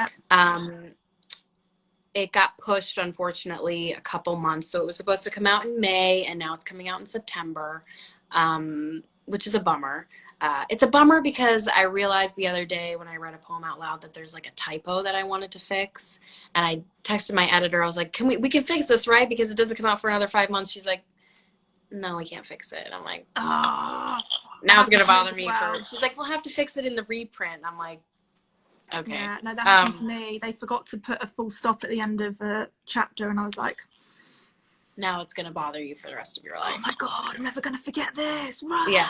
B: it got pushed, unfortunately, a couple months. So it was supposed to come out in May, and now it's coming out in September, which is a bummer. It's a bummer because I realized the other day when I read a poem out loud that there's like a typo that I wanted to fix. And I texted my editor. I was like, we can fix this, right? Because it doesn't come out for another 5 months. She's like, no, we can't fix it. And I'm like,
A: Ah,
B: now it's
A: happened
B: gonna
A: to me
B: bother
A: as
B: me
A: well.
B: for. She's like, we'll have to fix it in the reprint. I'm like, okay.
A: Yeah, no, that happened to me. They forgot to put a full stop at the end of a chapter, and I was like,
B: now it's gonna bother you for the rest of your life.
A: oh my god, I'm never gonna forget this.
B: Yeah,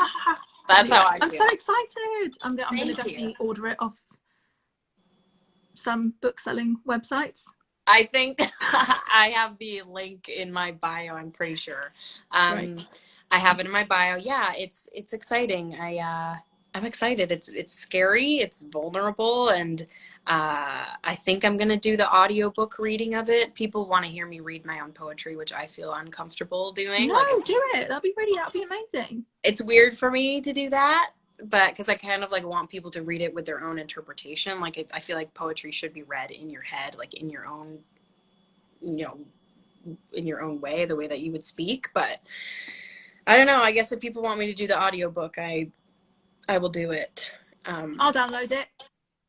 B: that's how I
A: I'm
B: feel.
A: so excited. I'm gonna
B: Thank
A: definitely
B: you.
A: order it off some book selling websites.
B: I think I have the link in my bio. I'm pretty sure.
A: Right.
B: I have it in my bio. Yeah, it's exciting. I'm excited. It's scary. It's vulnerable, and I think I'm gonna do the audiobook reading of it. People want to hear me read my own poetry, which I feel uncomfortable doing.
A: No,
B: Like,
A: do it. That'd be amazing.
B: it's weird for me to do that, but because I kind of like want people to read it with their own interpretation. Like, I feel like poetry should be read in your head, like in your own, you know, in your own way, the way that you would speak. But I don't know. I guess if people want me to do the audiobook, I will do it.
A: I'll download it.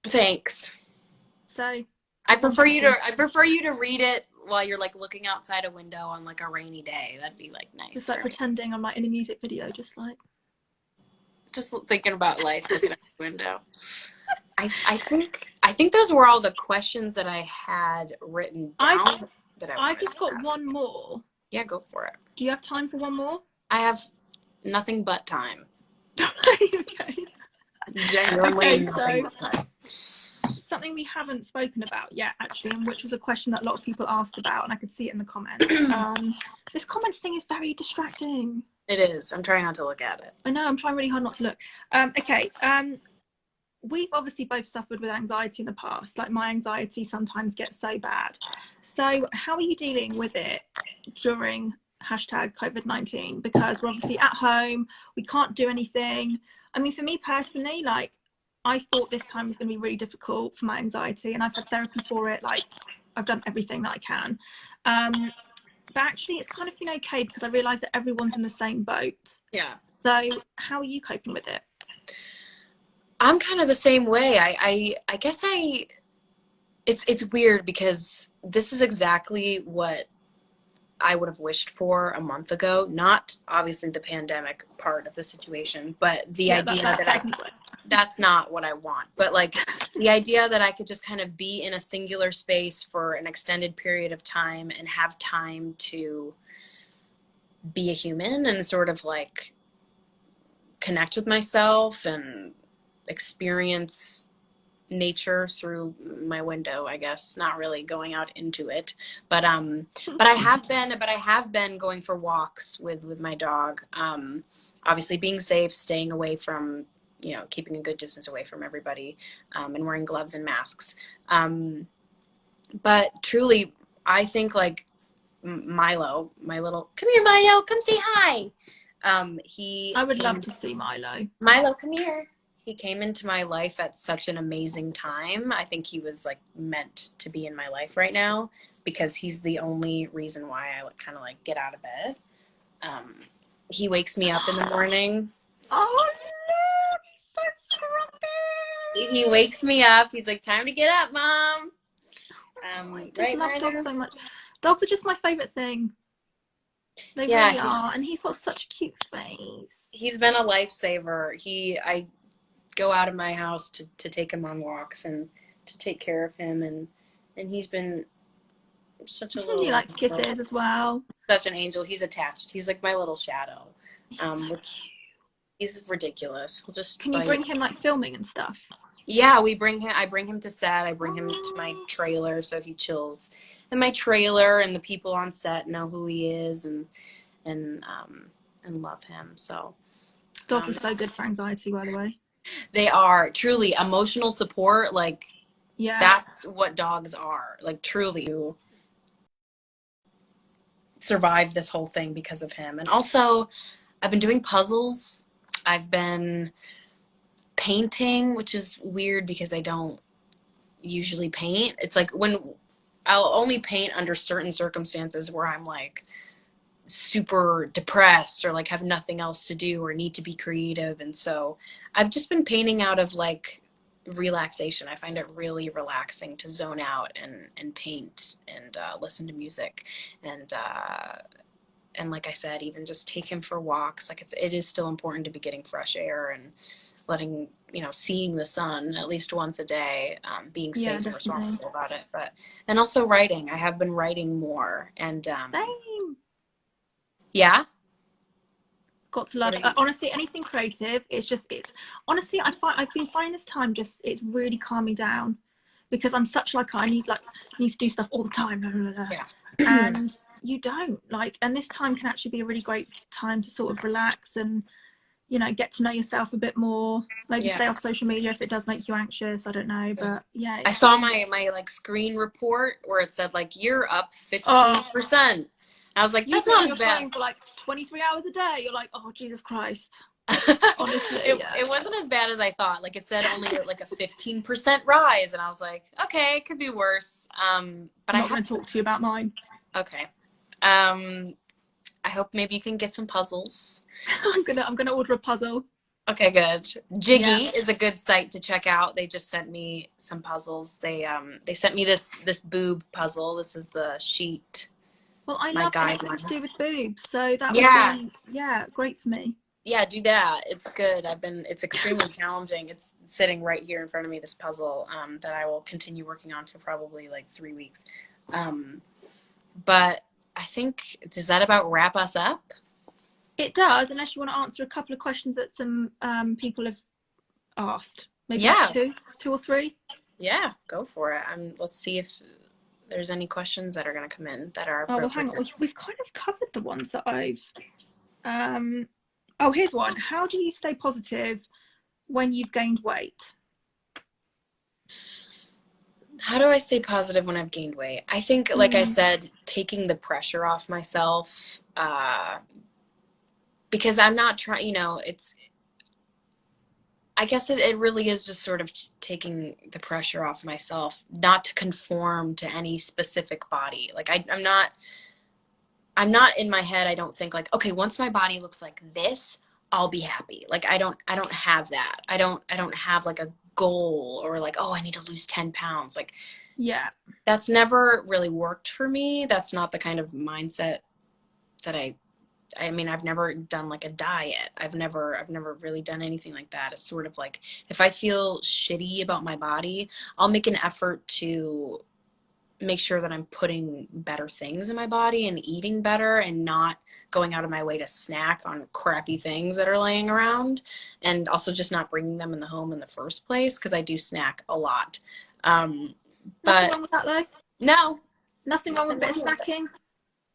B: Thanks.
A: So
B: I prefer you to read it while you're like looking outside a window on like a rainy day. That'd be like nice.
A: Just like pretending I'm like in a music video, just
B: thinking about life, looking out the window. I think those were all the questions that I had written down. I've
A: just got one more.
B: Yeah, go for it.
A: Do you have time for one more?
B: I have nothing but time.
A: Okay.
B: Genuinely
A: okay, so something we haven't spoken about yet, actually, and which was a question that a lot of people asked about, and I could see it in the comments. This comments thing is very distracting.
B: It is. I'm trying not to look at it.
A: I know. I'm trying really hard not to look. Okay. We've obviously both suffered with anxiety in the past. Like, my anxiety sometimes gets so bad. So how are you dealing with it during #COVID-19? Because we're obviously at home, we can't do anything. I mean, for me personally, like, I thought this time was going to be really difficult for my anxiety, and I've had therapy for it. Like, I've done everything that I can. But actually, it's kind of been okay because I realised that everyone's in the same boat.
B: Yeah.
A: So how are you coping with it?
B: I'm kind of the same way. I guess it's weird because this is exactly what I would have wished for a month ago. Not obviously the pandemic part of the situation, but the idea that that's not what I want. But like the idea that I could just kind of be in a singular space for an extended period of time and have time to be a human and sort of like connect with myself and experience nature through my window, I guess, not really going out into it, but I have been going for walks with my dog, obviously being safe, staying away from, you know, keeping a good distance away from everybody, and wearing gloves and masks, but truly I think like Milo, my little, come here Milo, come say hi.
A: I would love to see Milo.
B: Milo, come here. He came into my life at such an amazing time. I think he was like meant to be in my life right now because he's the only reason why I kind of like get out of bed. He wakes me up in the morning.
A: Oh no, he's so scrumpy.
B: He wakes me up. He's like, time to get up, Mom.
A: I just love dogs so much. Dogs are just my favorite thing. They really are, and he's got such a cute face.
B: He's been a lifesaver. I go out of my house to take him on walks and to take care of him, and he's been such a little.
A: He likes kisses as well.
B: Such an angel. He's attached. He's like my little shadow.
A: He's so cute.
B: He's ridiculous. He'll just.
A: Can you bring him like filming and stuff?
B: Yeah, we bring him. I bring him to set. I bring him to my trailer so he chills in my trailer, and the people on set know who he is and love him. So
A: dogs are so good for anxiety, by the way.
B: They are truly emotional support. Like, yeah, that's what dogs are. Like, truly survived this whole thing because of him. And also, I've been doing puzzles. I've been painting, which is weird because I don't usually paint. It's like when I'll only paint under certain circumstances where I'm like super depressed or like have nothing else to do or need to be creative. And so I've just been painting out of like relaxation. I find it really relaxing to zone out and paint and listen to music and like I said, even just take him for walks. Like it is still important to be getting fresh air and letting, seeing the sun at least once a day, being safe and responsible about it. And also writing. I have been writing more, and
A: Same.
B: yeah.
A: Got to love it. Honestly, anything creative, it's honestly, I've been finding this time it's really calmed me down, because I'm such I need to do stuff all the time. Blah, blah, blah.
B: Yeah.
A: And you don't and this time can actually be a really great time to sort of relax and, get to know yourself a bit more, maybe stay off social media if it does make you anxious. I don't know, but yeah.
B: I saw my screen report where it said you're up 15%. I was like, that's not as bad.
A: For 23 hours a day. You're like, oh, Jesus Christ. Honestly,
B: it wasn't as bad as I thought. It said only a 15% rise, and I was like, okay, it could be worse. But
A: I'm not going to talk to you about mine.
B: Okay. I hope maybe you can get some puzzles.
A: I'm gonna order a puzzle.
B: Okay, good. Jiggy is a good site to check out. They just sent me some puzzles. They sent me this boob puzzle. This is the sheet.
A: Well, I love anything to do with boobs, so that would be great for me.
B: Yeah, do that. It's good. It's extremely challenging. It's sitting right here in front of me, this puzzle, that I will continue working on for probably 3 weeks. But I think, does that about wrap us up?
A: It does, unless you want to answer a couple of questions that some people have asked. Maybe two or three.
B: Yeah, go for it. Let's see if there's any questions that are going to come in that are appropriate.
A: Oh, well, hang on. We've kind of covered the ones that I've... Oh, here's one. How do you stay positive when you've gained weight?
B: How do I stay positive when I've gained weight? I think, like I said, taking the pressure off myself, because I'm not trying, I guess it really is just sort of taking the pressure off myself, not to conform to any specific body. I'm not in my head. I don't think okay, once my body looks like this, I'll be happy. I don't have that. I don't have a goal or oh, I need to lose 10 pounds. That's never really worked for me. That's not the kind of mindset that I've never done a diet. I've never really done anything like that. It's sort of if I feel shitty about my body, I'll make an effort to make sure that I'm putting better things in my body and eating better and not going out of my way to snack on crappy things that are laying around, and also just not bringing them in the home in the first place, because I do snack a lot.
A: Nothing wrong with that though?
B: No.
A: Nothing wrong with a bit of snacking?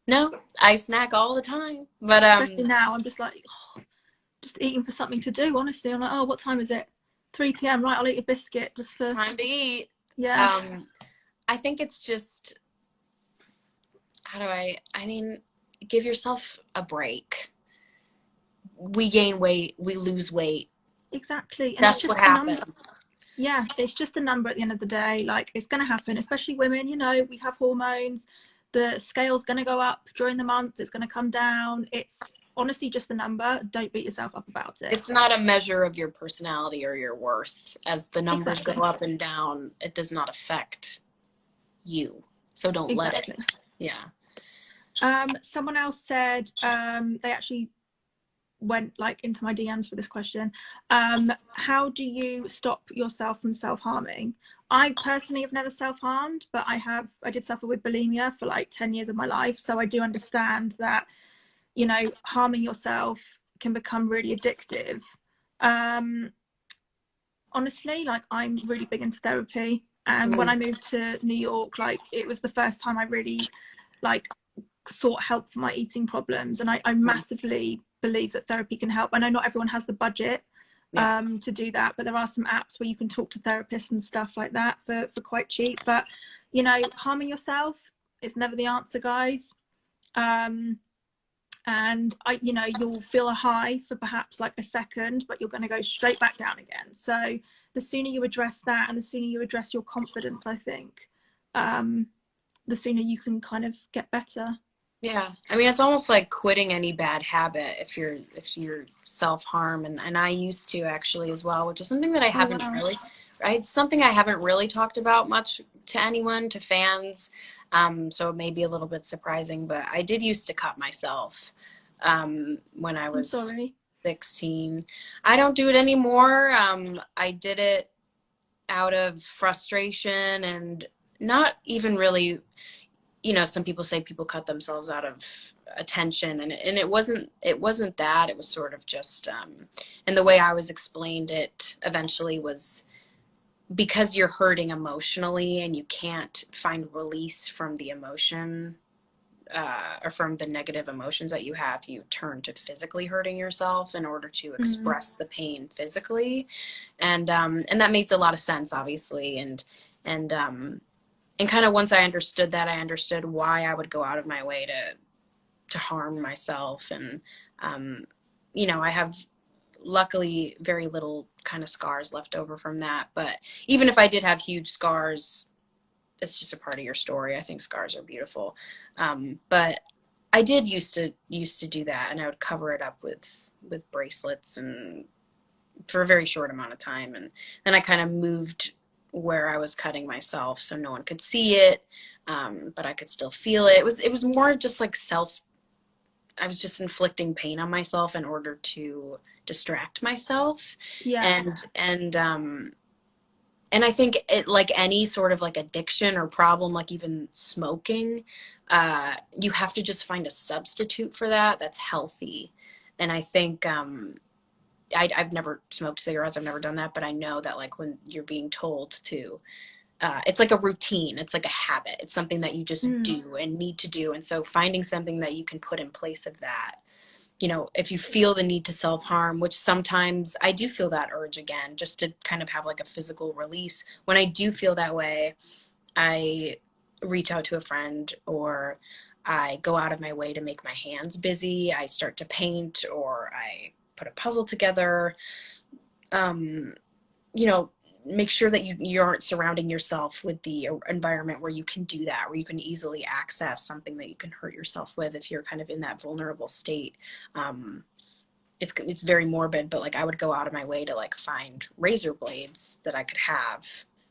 B: No, I snack all the time. But
A: especially now, I'm just just eating for something to do, honestly. I'm oh, what time is it? 3 p.m. Right, I'll eat a biscuit just for...
B: Time to eat.
A: Yeah.
B: I think it's just, give yourself a break. We gain weight, we lose weight.
A: Exactly. And
B: that's what happens.
A: Yeah, it's just a number at the end of the day. It's going to happen, especially women. We have hormones. The scale's going to go up during the month. It's going to come down. It's honestly just a number. Don't beat yourself up about it.
B: It's not a measure of your personality or your worth. As the numbers go up and down, it does not affect you. So don't let it. Yeah.
A: Someone else said they actually went into my DMs for this question. How do you stop yourself from self-harming? I personally have never self-harmed, but I did suffer with bulimia for 10 years of my life, so I do understand that harming yourself can become really addictive. Honestly, I'm really big into therapy, and when I moved to New York, it was the first time I really sought help for my eating problems, and I massively believe that therapy can help. I know not everyone has the budget to do that, but there are some apps where you can talk to therapists and stuff like that for quite cheap. But harming yourself is never the answer, guys. And you'll feel a high for perhaps a second, but you're going to go straight back down again. So the sooner you address that, and the sooner you address your confidence, I think the sooner you can kind of get better.
B: Yeah, it's almost like quitting any bad habit if you're self-harm, and I used to actually as well, which is something that I haven't really talked about much to anyone, to fans. So it may be a little bit surprising, but I did used to cut myself when I
A: I'm
B: was
A: sorry.
B: 16. I don't do it anymore. I did it out of frustration and not even really, some people say people cut themselves out of attention, and it wasn't that. It was sort of just and the way I was explained it eventually was because you're hurting emotionally and you can't find release from the emotion, or from the negative emotions that you have, you turn to physically hurting yourself in order to
A: Mm.
B: express the pain physically. And that makes a lot of sense, obviously. And kind of once I understood that, I understood why I would go out of my way to harm myself. And I have luckily very little kind of scars left over from that. But even if I did have huge scars, it's just a part of your story. I think scars are beautiful. But I did used to do that, and I would cover it up with bracelets and for a very short amount of time. And then I kind of moved where I was cutting myself so no one could see it, but I could still feel it. It was more just like I was just inflicting pain on myself in order to distract myself.
A: Yeah.
B: And I think it, like any sort of like addiction or problem, like even smoking, you have to just find a substitute for that that's healthy. And I think I've never smoked cigarettes. I've never done that, but I know that like when you're being told to, it's like a routine. It's like a habit. It's something that you just
A: Mm.
B: do and need to do. And so finding something that you can put in place of that, if you feel the need to self-harm, which sometimes I do feel that urge again, just to kind of have like a physical release. When I do feel that way, I reach out to a friend, or I go out of my way to make my hands busy. I start to paint, or I put a puzzle together. Um, you know, Make sure that you aren't surrounding yourself with the environment where you can do that, where you can easily access something that you can hurt yourself with if you're kind of in that vulnerable state. Um, it's very morbid, but like I would go out of my way to like find razor blades that I could have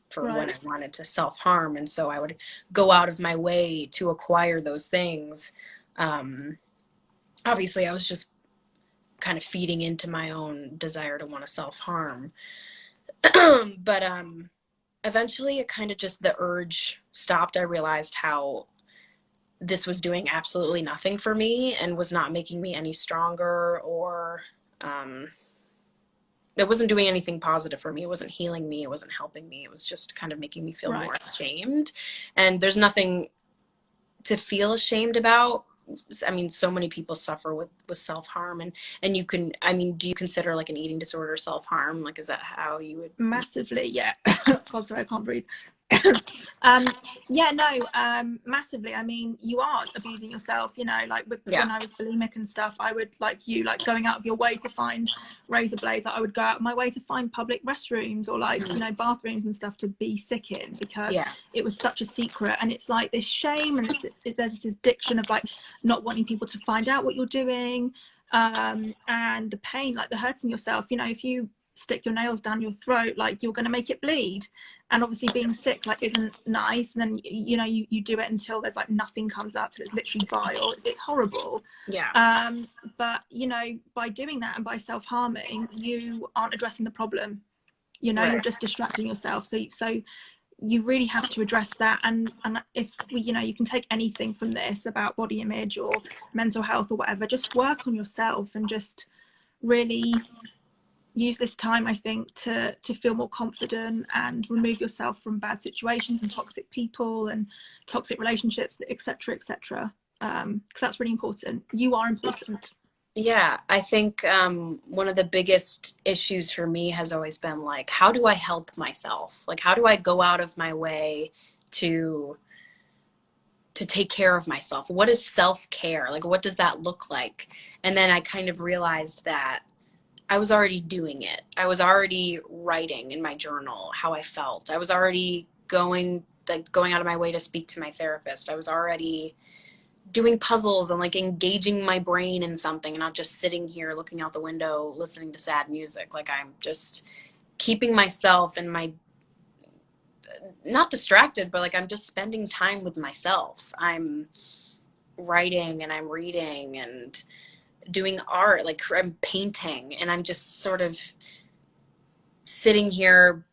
B: for when I
A: Right.
B: wanted to self-harm. And so I would go out of my way to acquire those things. Um, Obviously I was just kind of feeding into my own desire to want to self-harm. But eventually it kind of just, the urge stopped. I realized how this was doing absolutely nothing for me and was not making me any stronger, or um, it wasn't doing anything positive for me. It wasn't healing me. It wasn't helping me. It was just kind of making me feel
A: Right.
B: more ashamed. And there's nothing to feel ashamed about. I mean, so many people suffer with self-harm, and you can, I mean, do you consider like an eating disorder self-harm? Like, is that how you would?
A: Massively, yeah. God, sorry, I can't breathe. Yeah, no, massively. I mean, you are abusing yourself, like
B: Yeah.
A: when I was bulimic and stuff, I would, like you, like going out of your way to find razor blades. Like, I would go out of my way to find public restrooms or like, bathrooms and stuff to be sick in, because
B: Yeah.
A: it was such a secret. And it's like this shame, and there's this addiction of like not wanting people to find out what you're doing. And the pain, like the hurting yourself, if you stick your nails down your throat, like you're going to make it bleed, and obviously being sick like isn't nice. And then you do it until there's like nothing comes up, till it's literally vile. It's horrible.
B: Yeah.
A: But by doing that and by self-harming, you aren't addressing the problem. You're
B: Right.
A: just distracting yourself. So you really have to address that. And if you can take anything from this about body image or mental health or whatever, just work on yourself and just really use this time, I think, to feel more confident and remove yourself from bad situations and toxic people and toxic relationships, etc., etc. Because that's really important. You are important.
B: Yeah, I think one of the biggest issues for me has always been like, how do I help myself? Like, how do I go out of my way to take care of myself? What is self-care? Like, what does that look like? And then I kind of realized that I was already doing it. I was already writing in my journal how I felt. I was already going out of my way to speak to my therapist. I was already doing puzzles and like engaging my brain in something, and not just sitting here looking out the window listening to sad music. Like, I'm just keeping myself and my not distracted, but like I'm just spending time with myself. I'm writing and I'm reading and doing art, like I'm painting, and I'm just sort of sitting here.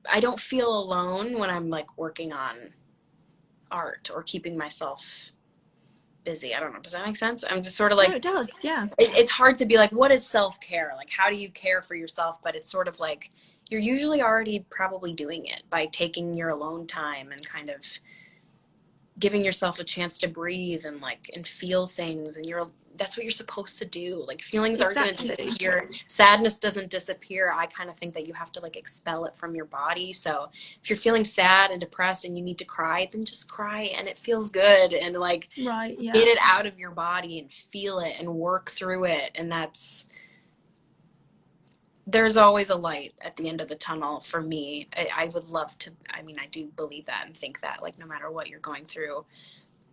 B: I don't feel alone when I'm like working on art or keeping myself busy. I don't know. Does that make sense? I'm just sort of like,
A: no, it does. Yeah.
B: it's hard to be like, what is self-care? Like, how do you care for yourself? But it's sort of like, you're usually already probably doing it by taking your alone time and kind of giving yourself a chance to breathe and like, and feel things. And that's what you're supposed to do. Like, feelings aren't going to disappear. Sadness doesn't disappear. I kind of think that you have to like expel it from your body. So if you're feeling sad and depressed and you need to cry, then just cry, and it feels good, and like
A: Right. Yeah.
B: get it out of your body and feel it and work through it. And there's always a light at the end of the tunnel for me. I would love to, I mean, I do believe that and think that like, no matter what you're going through,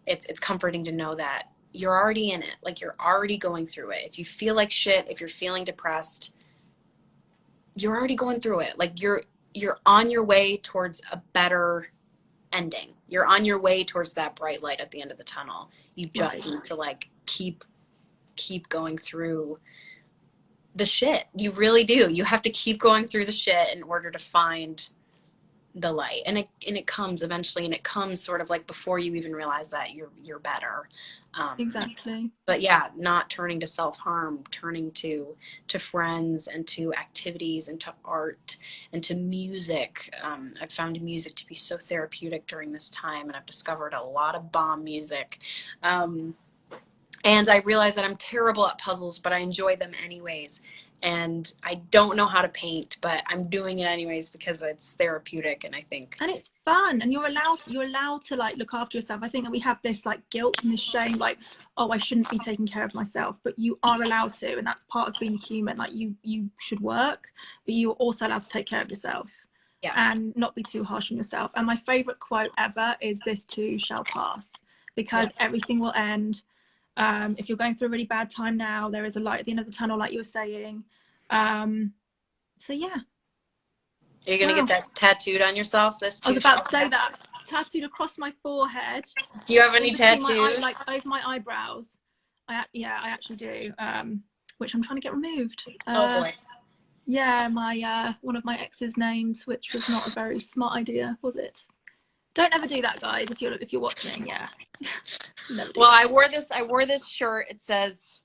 B: it's comforting to know that you're already in it. Like, you're already going through it. If you feel like shit, if you're feeling depressed, you're already going through it. Like, you're on your way towards a better ending. You're on your way towards that bright light at the end of the tunnel. You just need to like keep going through the shit. You really do. You have to keep going through the shit in order to find the light, and it comes eventually, and it comes sort of like before you even realize that you're better.
A: Exactly.
B: But yeah, not turning to self-harm, turning to friends and to activities and to art and to music. I've found music to be so therapeutic during this time, and I've discovered a lot of bomb music. And I realize that I'm terrible at puzzles, but I enjoy them anyways. And I don't know how to paint, but I'm doing it anyways because it's therapeutic, and I think.
A: And it's fun, and you're allowed to like look after yourself. I think that we have this like guilt and this shame, like, oh, I shouldn't be taking care of myself, but you are allowed to, and that's part of being human. Like, you should work, but you're also allowed to take care of yourself.
B: Yeah.
A: And not be too harsh on yourself. And my favorite quote ever is, "This too shall pass," because everything will end. If you're going through a really bad time now, there is a light at the end of the tunnel, like you were saying. So yeah.
B: Are you gonna get that tattooed on yourself? This too.
A: I was about to say that. Tattooed across my forehead.
B: Do you have any tattoos?
A: Like over my eyebrows. I actually do. Which I'm trying to get removed.
B: Oh boy.
A: Yeah, my one of my ex's names, which was not a very smart idea, was it? Don't ever do that, guys. If you're watching, yeah.
B: Well, I wore this shirt. It says,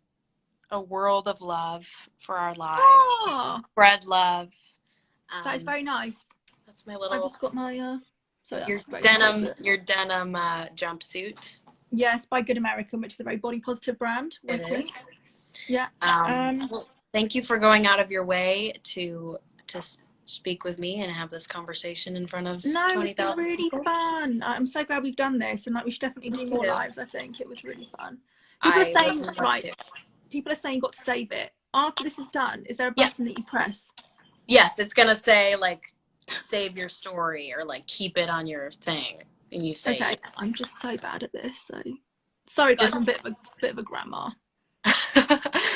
B: "A world of love for our lives.
A: Oh,
B: spread love."
A: That is very nice.
B: That's my little.
A: I've just got my
B: your denim jumpsuit.
A: Yes, by Good American, which is a very body positive brand.
B: It is.
A: Yeah.
B: Well, thank you for going out of your way to speak with me and have this conversation in front of 20,000
A: it's been really
B: people.
A: Fun. I'm so glad we've done this, and like we should definitely do more lives. I think it was really fun. People are saying people are saying you've got to save it. After this is done, is there a button that you press?
B: Yes, it's gonna say like save your story or like keep it on your thing, and you say.
A: Okay, I'm just so bad at this. So sorry guys, I'm a bit of a grandma.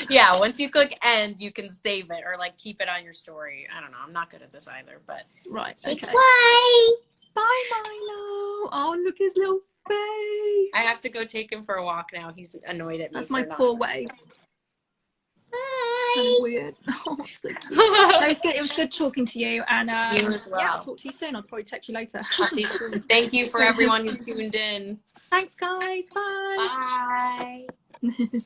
B: Yeah, once you click end, you can save it or like keep it on your story. I don't know. I'm not good at this either, but
A: okay.
B: Bye,
A: Milo. Oh, look his little face.
B: I have to go take him for a walk now. He's annoyed at me.
A: That's my poor wave.
B: Bye.
A: Kind of weird. Oh, so cute. No, it was good. It was good talking to you, and
B: you as well.
A: Yeah, I'll talk to you soon. I'll probably text you later.
B: Talk to you soon. Thank you for everyone who tuned in.
A: Thanks, guys. Bye.
B: Bye.